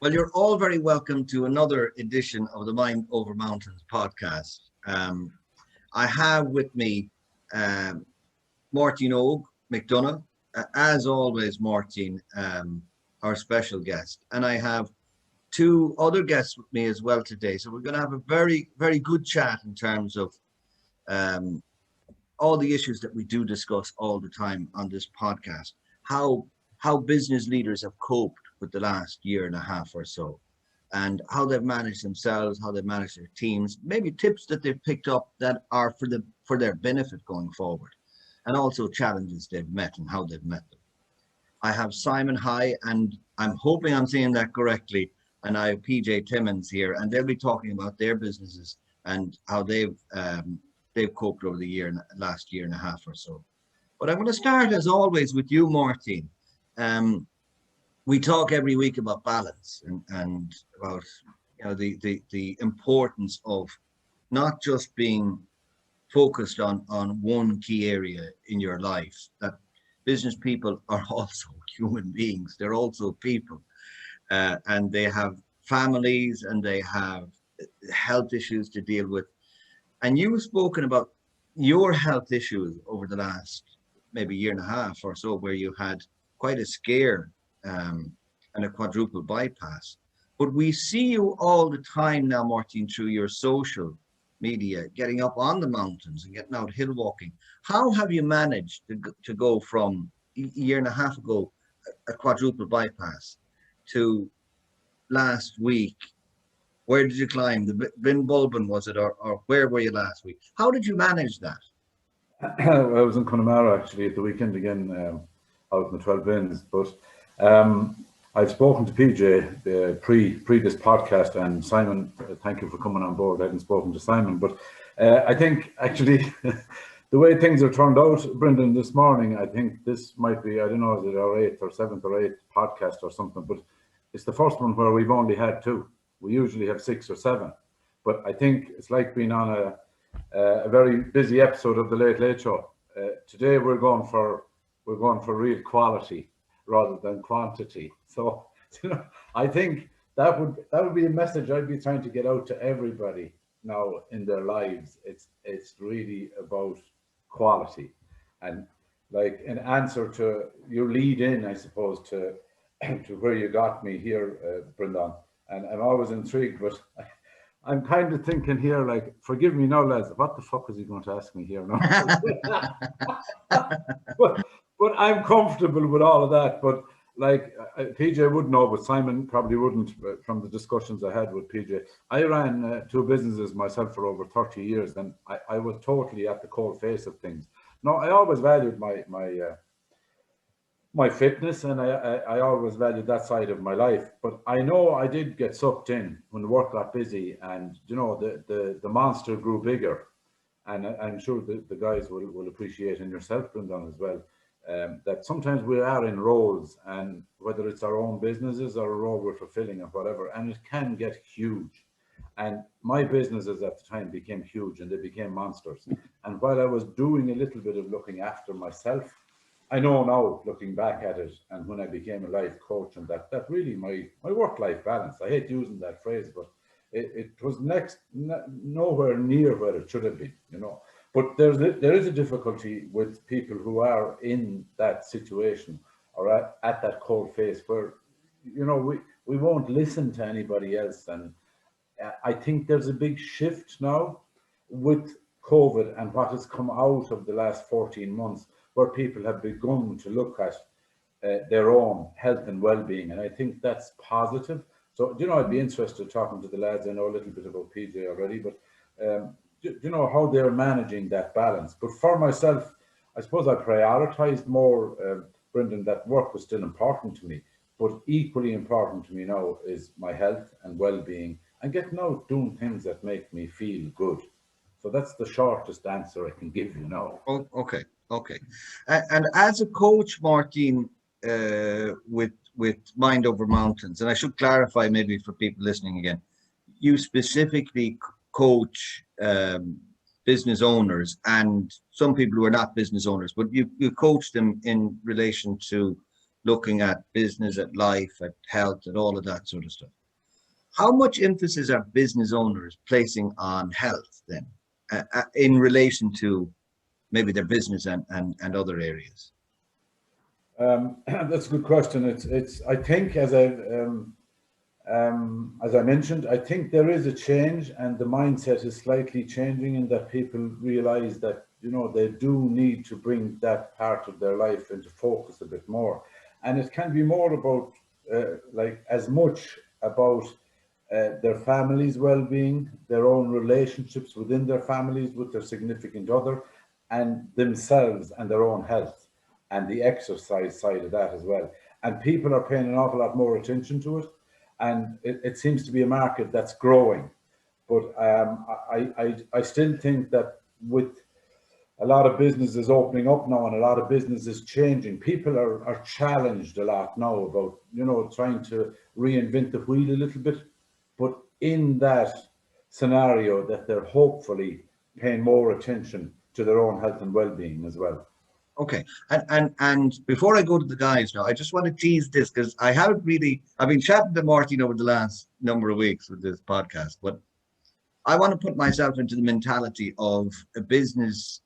Well, you're all very welcome to another edition of the Mind Over Mountains podcast. I have with me um, Máirtín Óg McDonagh, as always, Máirtín, our special guest. And I have two other guests with me as well today. So we're going to have a very, very good chat in terms of um, all the issues that we do discuss all the time on this podcast. How business leaders have coped with the last year and a half or so, and how they've managed themselves, how they've managed their teams, maybe tips that they've picked up that are for their benefit going forward, and also challenges they've met and how they've met them. I have Simon Haigh, and I'm hoping I'm saying that correctly, and I have PJ Timmins here, and they'll be talking about their businesses and how they've coped over the last year and a half or so. But I'm going to start, as always, with you, Máirtín. We talk every week about balance and about the importance of not just being focused on one key area in your life. That business people are also human beings. They're also people, and they have families and they have health issues to deal with. And you've spoken about your health issues over the last maybe year and a half or so, where you had quite a scare and a quadruple bypass. But we see you all the time now, Máirtín, through your social media, getting up on the mountains and getting out hill walking. How have you managed to go from a year and a half ago, a quadruple bypass, to last week? Where did you climb? The Bin Bulbin, was it, or where were you last week? How did you manage that? I was in Connemara actually at the weekend again, out in the 12 bins. But I've spoken to PJ pre this podcast, and Simon, thank you for coming on board. I hadn't spoken to Simon, but I think actually the way things have turned out, Brendan, this morning, I think this might be, I don't know, is it our 8th or 7th or 8th podcast or something, but it's the first one where we've only had 2. We usually have 6 or 7, but I think it's like being on a very busy episode of the Late Late Show. Today we're going for real quality rather than quantity. So I think that would be a message I'd be trying to get out to everybody now in their lives. It's really about quality, and like an answer to your lead in, I suppose, to where you got me here, Brendan. And I'm always intrigued, but I'm kind of thinking here, like, forgive me now, lads, what the fuck is he going to ask me here now? but I'm comfortable with all of that. But like PJ would know, but Simon probably wouldn't, from the discussions I had with PJ. I ran 2 businesses myself for over 30 years, and I was totally at the cold face of things. No, I always valued my fitness, and I always valued that side of my life. But I know I did get sucked in when the work got busy, and the monster grew bigger. And I'm sure the guys will appreciate, and yourself, Brendan, as well, that sometimes we are in roles, and whether it's our own businesses or a role we're fulfilling or whatever, and it can get huge. And my businesses at the time became huge, and they became monsters. And while I was doing a little bit of looking after myself, I know now, looking back at it, and when I became a life coach, and that really my work-life balance, I hate using that phrase, but it was nowhere near where it should have been, But there is a difficulty with people who are in that situation, or at that cold face, where, we won't listen to anybody else. And I think there's a big shift now with COVID and what has come out of the last 14 months, where people have begun to look at their own health and well-being, and I think that's positive. So, I'd be interested talking to the lads. I know a little bit about PJ already, but how they're managing that balance. But for myself, I suppose I prioritized more, Brendan, that work was still important to me, but equally important to me now is my health and well-being, and getting out doing things that make me feel good. So that's the shortest answer I can give you now. Oh, okay. And as a coach, Máirtín, with Mind Over Mountains, and I should clarify maybe for people listening again, you specifically coach business owners and some people who are not business owners, but you coach them in relation to looking at business, at life, at health, at all of that sort of stuff. How much emphasis are business owners placing on health then, in relation to maybe their business and other areas? That's a good question. It's I think as I mentioned, I think there is a change, and the mindset is slightly changing in that people realize that, you know, they do need to bring that part of their life into focus a bit more. And it can be more about, like, as much about their family's well-being, their own relationships within their families with their significant other, and themselves and their own health, and the exercise side of that as well. And people are paying an awful lot more attention to it. And it seems to be a market that's growing. But I still think that with a lot of businesses opening up now and a lot of businesses changing, people are challenged a lot now about, you know, trying to reinvent the wheel a little bit. But in that scenario, that they're hopefully paying more attention to their own health and well-being as well. Okay, and before I go to the guys now, I just want to tease this because I've been chatting to Máirtín over the last number of weeks with this podcast, but I want to put myself into the mentality of a business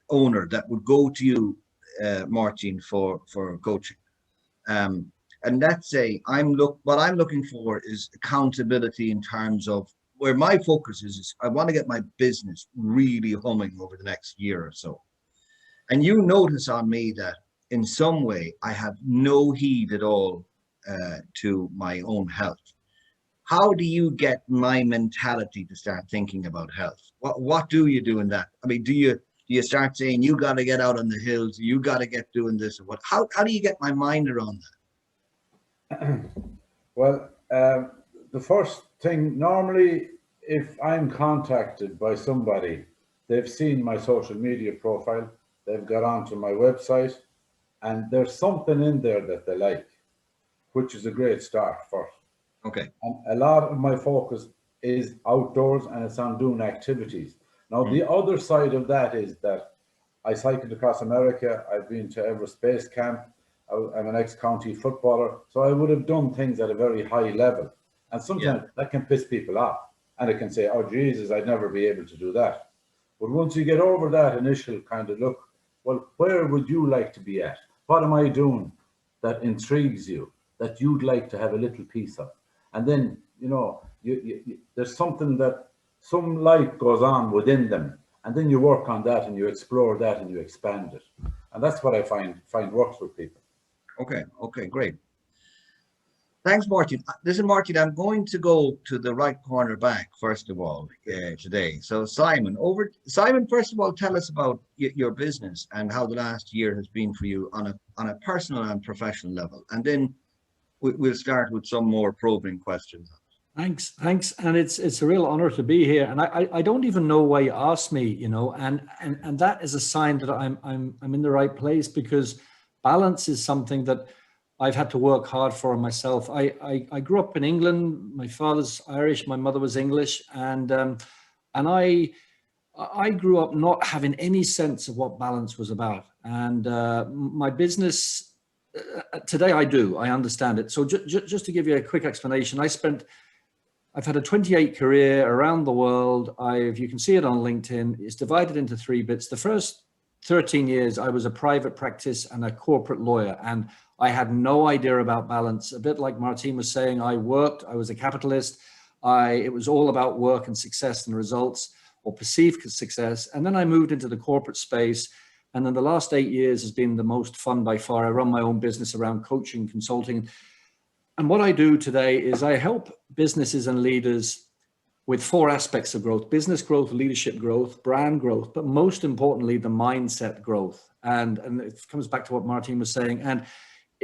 owner that would go to you, Máirtín, for coaching. And let's say what I'm looking for is accountability in terms of where my focus is I want to get my business really humming over the next year or so. And you notice on me that in some way I have no heed at all to my own health. How do you get my mentality to start thinking about health? What do you do in that? I mean, do you start saying you got to get out on the hills, you got to get doing this, or what? How do you get my mind around that? Well, the first thing, normally, if I'm contacted by somebody, they've seen my social media profile, they've got onto my website, and there's something in there that they like, which is a great start first. Okay. And a lot of my focus is outdoors, and it's on doing activities. Now, the other side of that is that I cycled across America. I've been to every space camp. I'm an ex-county footballer, so I would have done things at a very high level. And sometimes that can piss people off, and it can say, oh, Jesus, I'd never be able to do that. But once you get over that initial kind of look, well, where would you like to be at? What am I doing that intrigues you, that you'd like to have a little piece of? And then, you know, there's something that some light goes on within them. And then you work on that and you explore that and you expand it. And that's what I find works with people. Okay, great. Thanks, Máirtín. Listen, Máirtín, I'm going to go to the right corner back, first of all, today. So Simon, first of all, tell us about your business and how the last year has been for you on a personal and professional level. And then we'll start with some more probing questions. Thanks. And it's a real honor to be here. And I don't even know why you asked me, you know, and that is a sign that I'm in the right place, because balance is something that I've had to work hard for myself. I grew up in England. My father's Irish, my mother was English, and I grew up not having any sense of what balance was about. And my business today, I understand it. So just to give you a quick explanation, I've had a 28 career around the world. You can see it on LinkedIn. It's divided into 3 bits. The first 13 years, I was a private practice and a corporate lawyer, and I had no idea about balance. A bit like Máirtín was saying, I was a capitalist. It was all about work and success and results, or perceived success. And then I moved into the corporate space. And then the last 8 years has been the most fun by far. I run my own business around coaching, consulting. And what I do today is I help businesses and leaders with 4 aspects of growth: business growth, leadership growth, brand growth, but most importantly, the mindset growth. And it comes back to what Máirtín was saying. And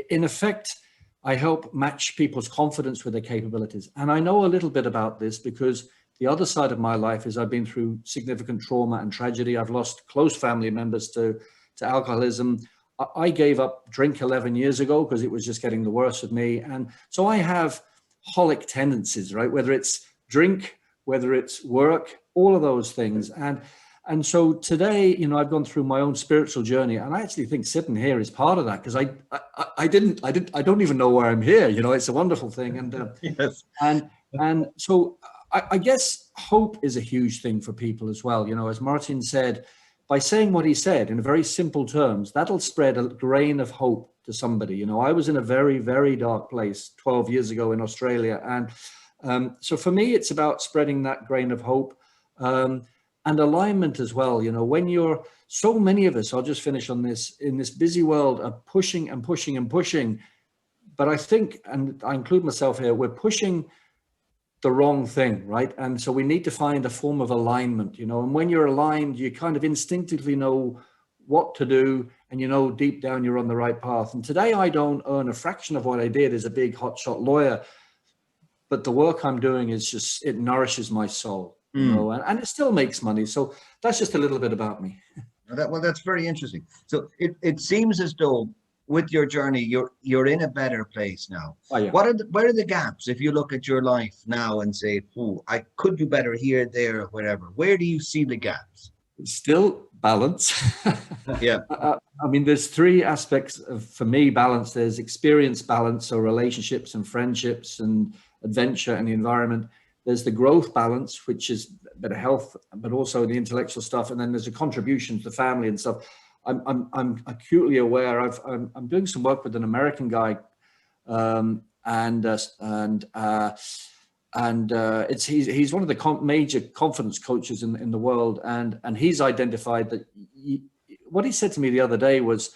in effect, I help match people's confidence with their capabilities. And I know a little bit about this because the other side of my life is I've been through significant trauma and tragedy. I've lost close family members to alcoholism. I gave up drink 11 years ago because it was just getting the worst of me. And so I have holic tendencies, right? Whether it's drink, whether it's work, all of those things. And And so today, you know, I've gone through my own spiritual journey, and I actually think sitting here is part of that, because I don't even know why I'm here. You know, it's a wonderful thing. And Yes. and so I guess hope is a huge thing for people as well. You know, as Máirtín said, by saying what he said in very simple terms, that'll spread a grain of hope to somebody. You know, I was in a very, very dark place 12 years ago in Australia. And so for me, it's about spreading that grain of hope. And alignment as well. You know, when you're, so many of us, I'll just finish on this, in this busy world, are pushing and pushing and pushing. But I think, and I include myself here, we're pushing the wrong thing, right? And so we need to find a form of alignment, you know, and when you're aligned, you kind of instinctively know what to do, and you know deep down you're on the right path. And today I don't earn a fraction of what I did as a big hotshot lawyer, but the work I'm doing is just, it nourishes my soul. You know, and it still makes money. So that's just a little bit about me. Well, that's very interesting. So it seems as though with your journey, you're in a better place now. Oh, yeah. Where are the gaps? If you look at your life now and say, "Oh, I could do better here, there, whatever." Where do you see the gaps? Still balance. Yeah. I mean, there's three aspects of, for me, balance. There's experience balance, so relationships and friendships and adventure and the environment. There's the growth balance, which is better health, but also the intellectual stuff. And then there's a contribution to the family and stuff. I'm acutely aware. I'm doing some work with an American guy, and he's one of the major confidence coaches in the world, and he's identified that what he said to me the other day was,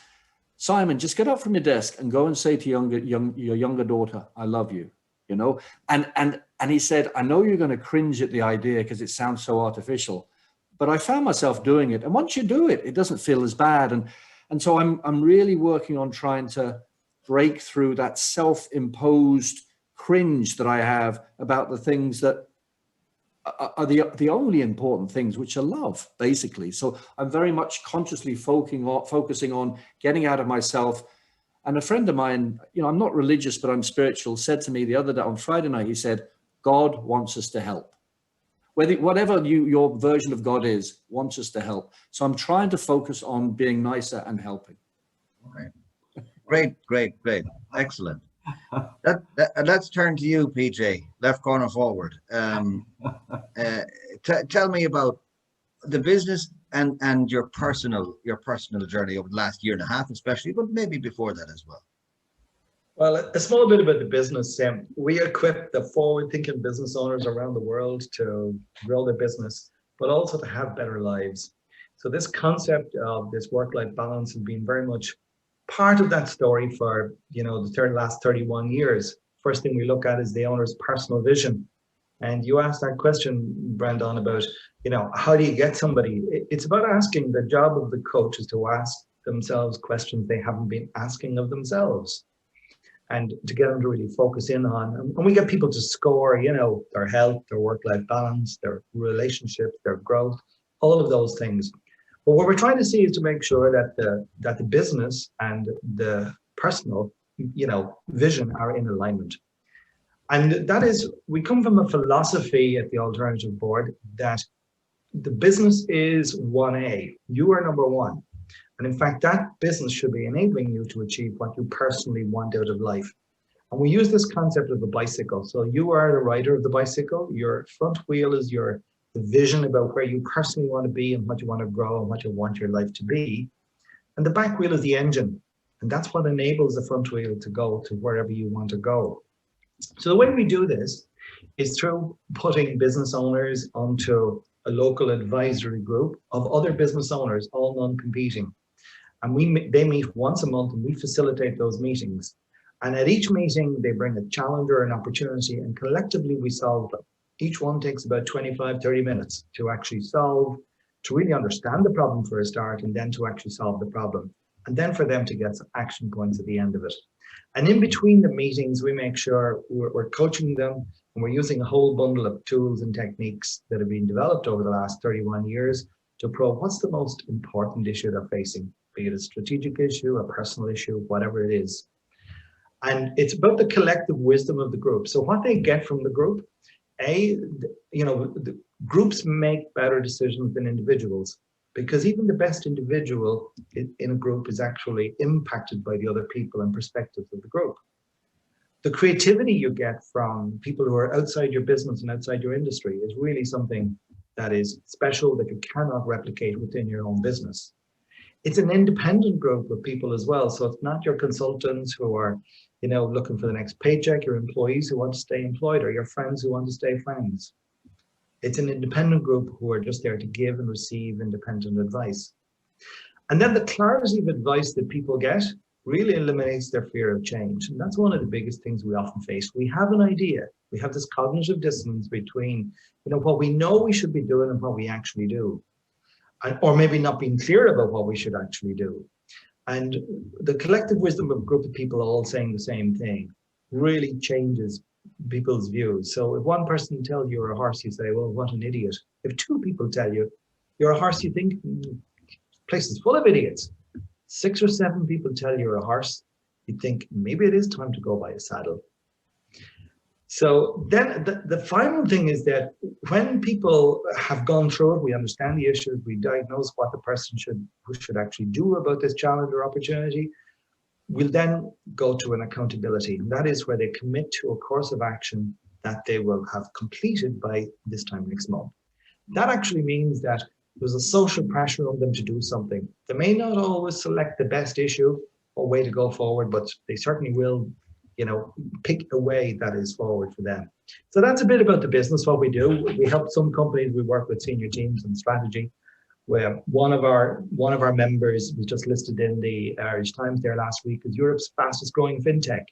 Simon, just get up from your desk and go and say to your younger daughter, I love you. You know, and he said, I know you're going to cringe at the idea because it sounds so artificial, but I found myself doing it. And once you do it, it doesn't feel as bad. And so I'm really working on trying to break through that self-imposed cringe that I have about the things that are the only important things, which are love, basically. So I'm very much consciously focusing on getting out of myself. And a friend of mine, you know, I'm not religious, but I'm spiritual, said to me the other day on Friday night, he said, God wants us to help. Whatever your version of God is, wants us to help. So I'm trying to focus on being nicer and helping. Okay. Great. Excellent. Let's turn to you, PJ, left corner forward. Tell me about the business and your personal journey over the last year and a half, especially, but maybe before that as well. Well, a small bit about the business. We equip the forward-thinking business owners around the world to grow their business, but also to have better lives. So this concept of this work-life balance has been very much part of that story for, you know, the last 31 years. First thing we look at is the owner's personal vision. And you asked that question, Brandon, about, you know, how do you get somebody? It's about asking. The job of the coach is to ask themselves questions they haven't been asking of themselves, and to get them to really focus in on. And we get people to score, you know, their health, their work-life balance, their relationships, their growth, all of those things. But what we're trying to see is to make sure that the business and the personal, you know, vision are in alignment. And that is, we come from a philosophy at the Alternative Board that the business is 1A. You are number one. And in fact, that business should be enabling you to achieve what you personally want out of life. And we use this concept of a bicycle. So you are the rider of the bicycle. Your front wheel is the vision about where you personally want to be and what you want to grow and what you want your life to be. And the back wheel is the engine. And that's what enables the front wheel to go to wherever you want to go. So the way we do this is through putting business owners onto a local advisory group of other business owners, all non-competing. And they meet once a month, and we facilitate those meetings. And at each meeting, they bring a challenge or an opportunity, and collectively we solve them. Each one takes about 25, 30 minutes to actually solve, to really understand the problem for a start, and then to actually solve the problem. And then for them to get some action points at the end of it. And in between the meetings, we make sure we're coaching them, and we're using a whole bundle of tools and techniques that have been developed over the last 31 years to probe what's the most important issue they're facing, be it a strategic issue, a personal issue, whatever it is. And it's about the collective wisdom of the group. So what they get from the group, Groups make better decisions than individuals, because even the best individual in a group is actually impacted by the other people and perspectives of the group. The creativity you get from people who are outside your business and outside your industry is really something that is special, that you cannot replicate within your own business. It's an independent group of people as well. So it's not your consultants who are, looking for the next paycheck, your employees who want to stay employed, or your friends who want to stay friends. It's an independent group who are just there to give and receive independent advice. And then the clarity of advice that people get really eliminates their fear of change. And that's one of the biggest things we often face. We have an idea. We have this cognitive dissonance between, what we know we should be doing and what we actually do. Or maybe not being clear about what we should actually do. And the collective wisdom of a group of people all saying the same thing really changes people's views. So if one person tells you you're a horse, you say, well, what an idiot. If two people tell you you're a horse, you think, place is full of idiots. 6 or 7 people tell you you're a horse, you think maybe it is time to go buy a saddle. So then the final thing is that when people have gone through it, we understand the issues, we diagnose what the person should actually do about this challenge or opportunity, we'll then go to an accountability. And that is where they commit to a course of action that they will have completed by this time next month. That actually means that there's a social pressure on them to do something. They may not always select the best issue or way to go forward, but they certainly will, pick a way that is forward for them. So that's a bit about the business, what we do. We help some companies, we work with senior teams and strategy, where one of our members was just listed in the Irish Times there last week as Europe's fastest growing fintech.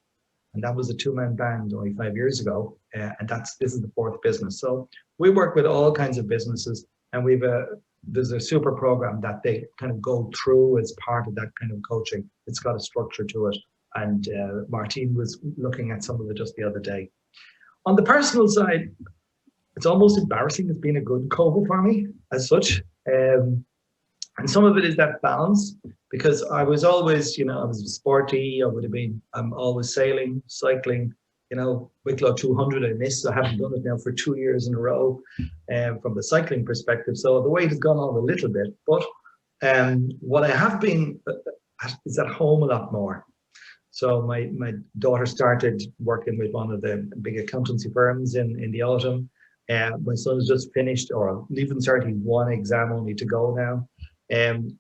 And that was a 2-man band only 5 years ago. And this is the 4th business. So we work with all kinds of businesses, and there's a super program that they kind of go through as part of that kind of coaching. It's got a structure to it. And Máirtín was looking at some of it just the other day. On the personal side, it's almost embarrassing. It's been a good COVID for me as such. And some of it is that balance, because I was always, I was sporty. I'm always sailing, cycling, Wicklow 200 I missed. I haven't done it now for 2 years in a row from the cycling perspective. So the weight has gone on a little bit, but what I have been is at home a lot more. So my daughter started working with one of the big accountancy firms in the autumn. My son's just finished, or leaving cert, he's 1 exam only to go now. And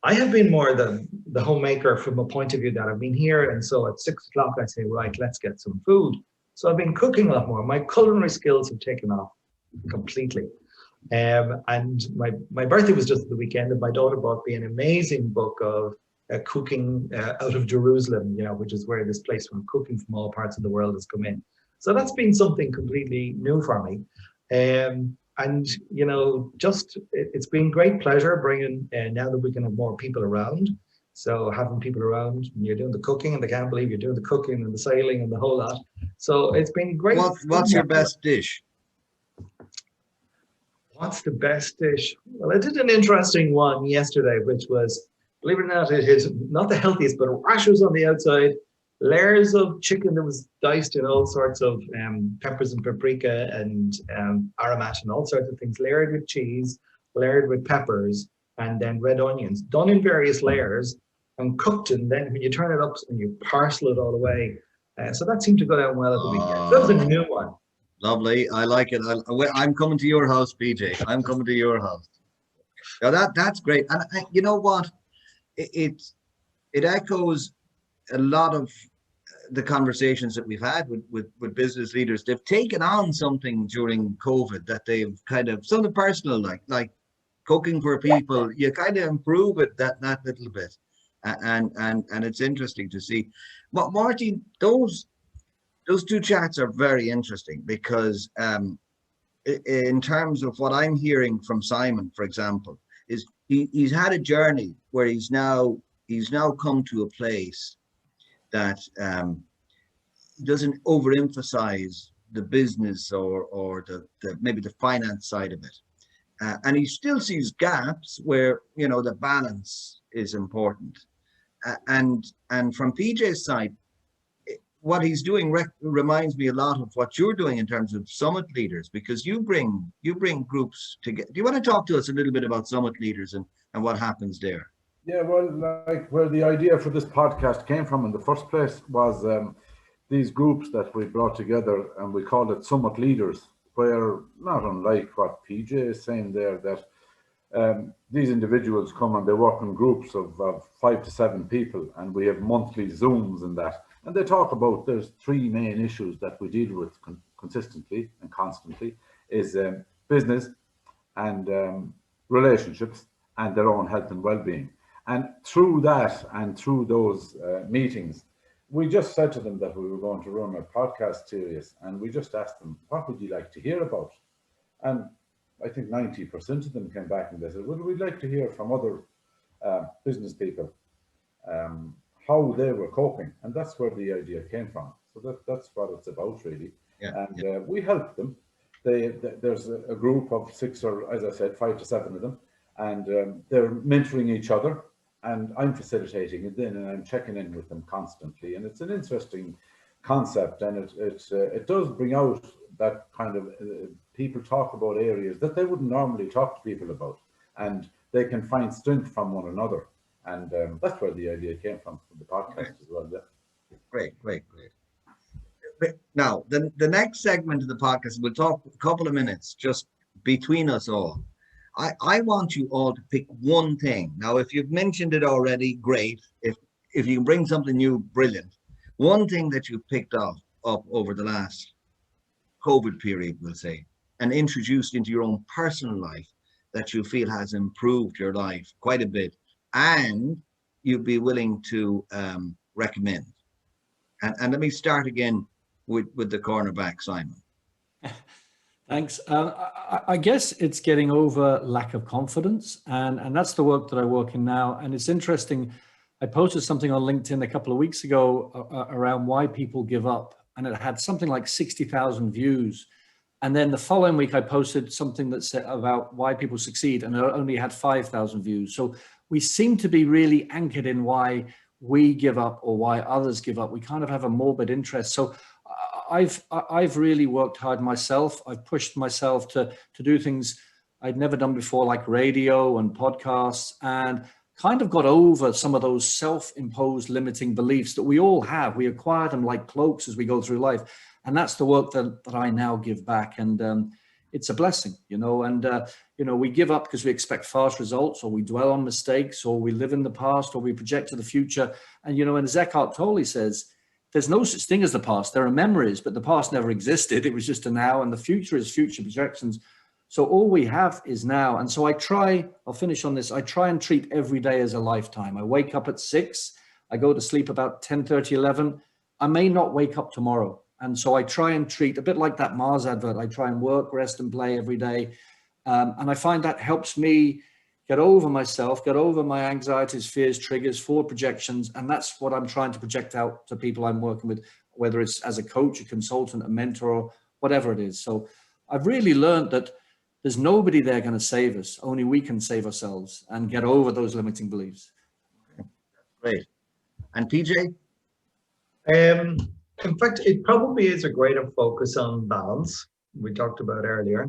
I have been more the homemaker from a point of view that I've been here. And so at 6 o'clock, I say, right, let's get some food. So I've been cooking a lot more. My culinary skills have taken off completely. And my birthday was just the weekend, and my daughter bought me an amazing book of cooking out of Jerusalem, which is where this place from cooking from all parts of the world has come in. So that's been something completely new for me. And, it's been great pleasure bringing, now that we can have more people around. So having people around, you're doing the cooking, and they can't believe you're doing the cooking and the sailing and the whole lot. So it's been great. What's your best dish? What's the best dish? Well, I did an interesting one yesterday, which was, believe it or not, it is not the healthiest, but rashers on the outside, layers of chicken that was diced in all sorts of peppers and paprika and aromat and all sorts of things, layered with cheese, layered with peppers, and then red onions, done in various layers and cooked. And then when you turn it up and you parcel it all away. So that seemed to go down well at the weekend. That was a new one. Lovely. I like it. I'm coming to your house, PJ. I'm coming to your house. Now that's great. And you know what? It echoes a lot of the conversations that we've had with business leaders. They've taken on something during COVID that they've kind of something personal, like cooking for people. You kind of improve it that little bit, and it's interesting to see. But Máirtín, those 2 chats are very interesting, because in terms of what I'm hearing from Simon, for example, is he's had a journey where he's now come to a place that doesn't overemphasize the business or the maybe the finance side of it, and he still sees gaps where the balance is important, and from PJ's side, what he's doing reminds me a lot of what you're doing in terms of summit leaders, because you bring groups together. Do you want to talk to us a little bit about summit leaders and what happens there? Yeah, well, like where the idea for this podcast came from in the first place was these groups that we brought together, and we called it Summit Leaders, where, not unlike what PJ is saying there, that these individuals come and they work in groups of 5 to 7 people, and we have monthly Zooms and that. And they talk about, there's 3 main issues that we deal with consistently and constantly, is business and relationships and their own health and well-being. And through that and through those meetings, we just said to them that we were going to run a podcast series, and we just asked them, what would you like to hear about? And I think 90% of them came back and they said, well, we'd like to hear from other business people how they were coping. And that's where the idea came from. So that's what it's about, really. Yeah, and we help them. There's a group of 6 or, as I said, 5 to 7 of them, and they're mentoring each other. And I'm facilitating it then, and I'm checking in with them constantly. And it's an interesting concept, and it does bring out that kind of people talk about areas that they wouldn't normally talk to people about, and they can find strength from one another. And that's where the idea came from the podcast as well. Yeah. Great. Now, the next segment of the podcast, we'll talk a couple of minutes just between us all. I want you all to pick one thing. Now, if you've mentioned it already, great. If you can bring something new, brilliant. One thing that you've picked up over the last COVID period, we'll say, and introduced into your own personal life that you feel has improved your life quite a bit, and you'd be willing to recommend. And let me start again with the cornerback, Simon. Thanks. I guess it's getting over lack of confidence, and that's the work that I work in now. And it's interesting. I posted something on LinkedIn a couple of weeks ago around why people give up, and it had something like 60,000 views. And then the following week, I posted something that said about why people succeed, and it only had 5,000 views. So we seem to be really anchored in why we give up or why others give up. We kind of have a morbid interest. So I've really worked hard myself. I've pushed myself to do things I'd never done before, like radio and podcasts, and kind of got over some of those self-imposed limiting beliefs that we all have. We acquire them like cloaks as we go through life. And that's the work that I now give back. And it's a blessing, and, we give up because we expect fast results, or we dwell on mistakes, or we live in the past, or we project to the future. And, and as Eckhart Tolle says, there's no such thing as the past. There are memories, but the past never existed. It was just a now, and the future is future projections. So all we have is now. And so I'll finish on this. I try and treat every day as a lifetime. I wake up at 6. I go to sleep about 10:30, 11. I may not wake up tomorrow. And so I try and treat, a bit like that Mars advert, I try and work, rest and play every day. And I find that helps me get over myself, get over my anxieties, fears, triggers, forward projections. And that's what I'm trying to project out to people I'm working with, whether it's as a coach, a consultant, a mentor, or whatever it is. So I've really learned that there's nobody there going to save us. Only we can save ourselves and get over those limiting beliefs. Great. And PJ? In fact, it probably is a greater focus on balance, we talked about earlier.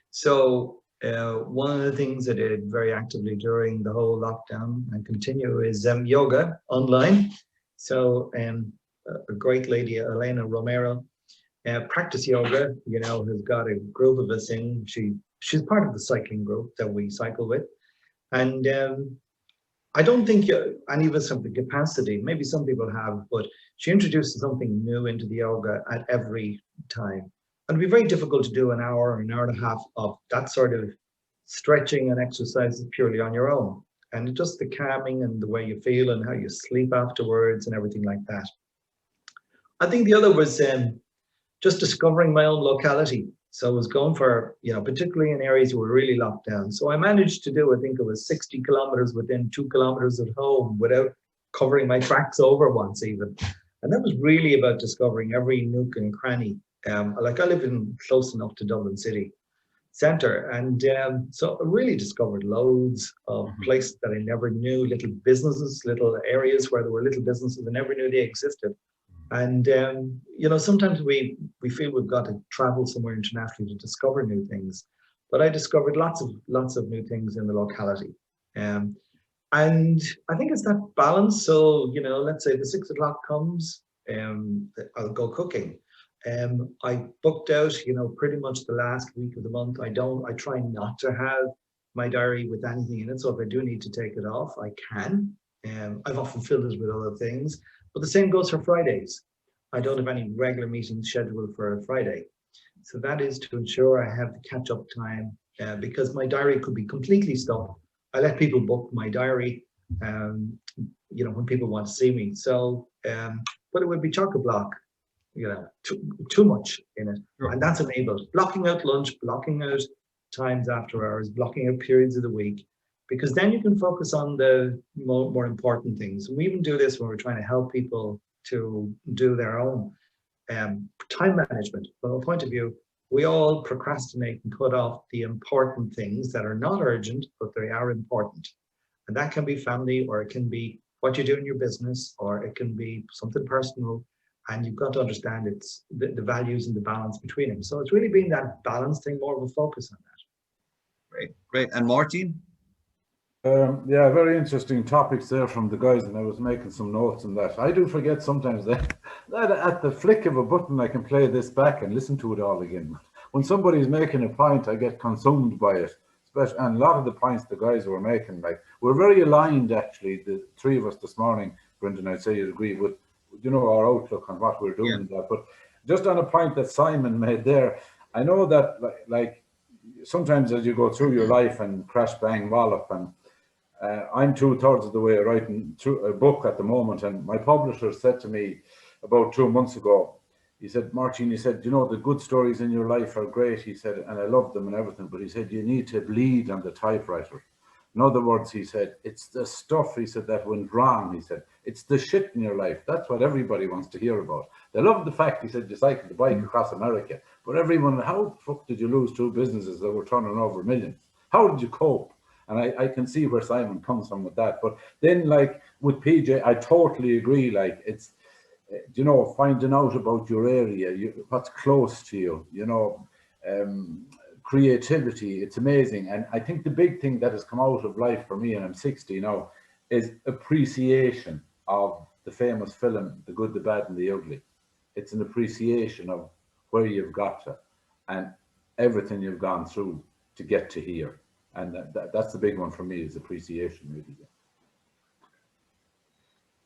So one of the things I did very actively during the whole lockdown and continue is yoga online. So a great lady, Elena Romero, practice yoga, has got a group of us in. She's part of the cycling group that we cycle with. And I don't think any of us have the capacity, maybe some people have, but she introduces something new into the yoga at every time. And it'd be very difficult to do an hour or an hour and a half of that sort of stretching and exercises purely on your own. And just the calming and the way you feel and how you sleep afterwards and everything like that. I think the other was just discovering my own locality. So I was going for, particularly in areas that were really locked down. So I managed to do, I think it was 60 kilometers within 2 kilometers at home without covering my tracks over once even. And that was really about discovering every nook and cranny. I live close enough to Dublin city centre. And so I really discovered loads of places that I never knew, little businesses, little areas where there were little businesses I never knew they existed. And you know, sometimes we feel we've got to travel somewhere internationally to discover new things. But I discovered lots of new things in the locality. Um, and I think it's that balance. So, you know, let's say the 6 o'clock comes, I'll go cooking. I booked out, you know, pretty much the last week of the month. I try not to have my diary with anything in it. So if I do need to take it off, I can. I've often filled it with other things, but the same goes for Fridays. I don't have any regular meetings scheduled for a Friday. So that is to ensure I have the catch up time because my diary could be completely stuffed. I let people book my diary, you know, when people want to see me. So, but it would be chock-a-block, you know, too much in it. Sure. And that's enabled. Blocking out lunch, blocking out times after hours, blocking out periods of the week, because then you can focus on the more important things. And we even do this when we're trying to help people to do their own time management. From a point of view, we all procrastinate and put off the important things that are not urgent, but they are important. And that can be family, or it can be what you do in your business, or it can be something personal. And you've got to understand it's the values and the balance between them. So it's really been that balance thing, more of a focus on that. Great, great. And Máirtín? Yeah, very interesting topics there from the guys, and I was making some notes on that. I do forget sometimes that at the flick of a button I can play this back and listen to it all again. When somebody's making a point, I get consumed by it. And a lot of the points the guys were making, like, we're very aligned actually, the three of us this morning, Brendan, I'd say you'd agree with, you know, our outlook on what we're doing. Yeah. But just on a point that Simon made there, I know that like sometimes as you go through your life and crash, bang, wallop, and I'm 2/3 of the way writing through a book at the moment, and my publisher said to me about 2 months ago, he said, Máirtín, he said, you know, the good stories in your life are great, he said, and I love them and everything, but he said, you need to bleed on the typewriter. In other words, he said, it's the stuff, he said, that went wrong, he said, it's the shit in your life. That's what everybody wants to hear about. They love the fact, he said, you cycled the bike across America, but everyone, how the fuck did you lose 2 businesses that were turning over millions? How did you cope? And I can see where Simon comes from with that. But then, like, with PJ, I totally agree, like, it's, you know, finding out about your area, what's close to you, you know, creativity, it's amazing. And I think the big thing that has come out of life for me, and I'm 60 now, is appreciation of the famous film, The Good, the Bad and the Ugly. It's an appreciation of where you've got to and everything you've gone through to get to here. And that's the big one for me, is appreciation, really.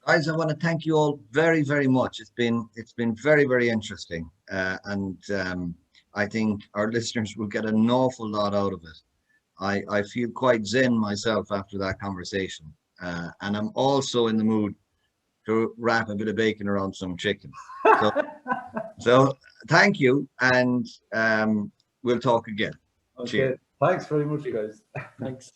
Guys, I want to thank you all very, very much. It's been very, very interesting, and I think our listeners will get an awful lot out of it. I feel quite zen myself after that conversation, and I'm also in the mood to wrap a bit of bacon around some chicken. So thank you, and we'll talk again. Okay. Cheers. Thanks very much, guys. Thanks.